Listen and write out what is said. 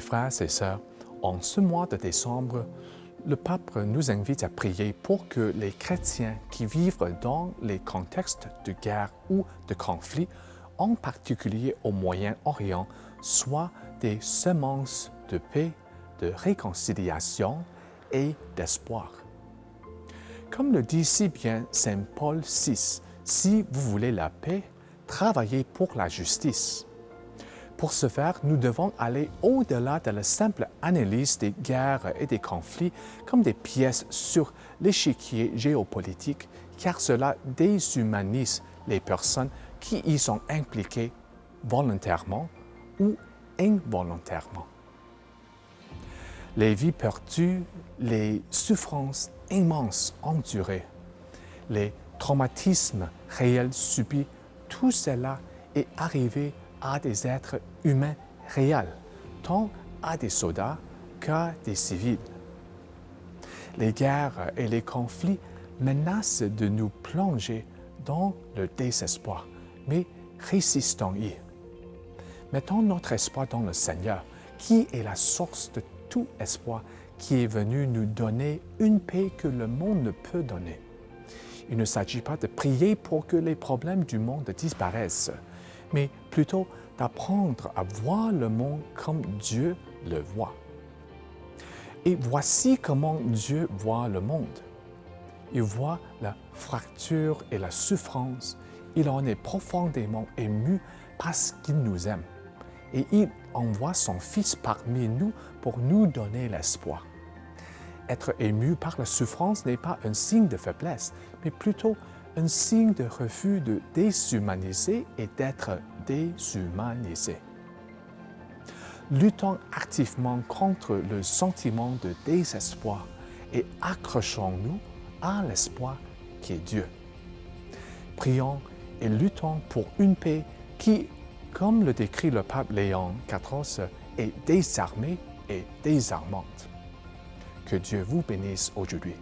frères et sœurs, en ce mois de décembre, le pape nous invite à prier pour que les chrétiens qui vivent dans les contextes de guerre ou de conflit, en particulier au Moyen-Orient, soient des semences de paix, de réconciliation et d'espoir. Comme le dit si bien Saint Paul VI, si vous voulez la paix, travaillez pour la justice. Pour ce faire, nous devons aller au-delà de la simple analyse des guerres et des conflits comme des pièces sur l'échiquier géopolitique, car cela déshumanise les personnes qui y sont impliquées volontairement ou involontairement. Les vies perdues, les souffrances immenses endurées, les traumatismes réels subis, tout cela est arrivé à des êtres humains réels, tant à des soldats qu'à des civils. Les guerres et les conflits menacent de nous plonger dans le désespoir, mais résistons-y. Mettons notre espoir dans le Seigneur, qui est la source de tout espoir, qui est venu nous donner une paix que le monde ne peut donner. Il ne s'agit pas de prier pour que les problèmes du monde disparaissent, mais plutôt d'apprendre à voir le monde comme Dieu le voit. Et voici comment Dieu voit le monde. Il voit la fracture et la souffrance. Il en est profondément ému parce qu'il nous aime. Et il envoie son Fils parmi nous pour nous donner l'espoir. Être ému par la souffrance n'est pas un signe de faiblesse, mais plutôt un signe de refus de déshumaniser et d'être déshumanisé. Luttons activement contre le sentiment de désespoir et accrochons-nous à l'espoir qui est Dieu. Prions et luttons pour une paix qui, comme le décrit le pape Léon XIV, est désarmée et désarmante. Que Dieu vous bénisse aujourd'hui.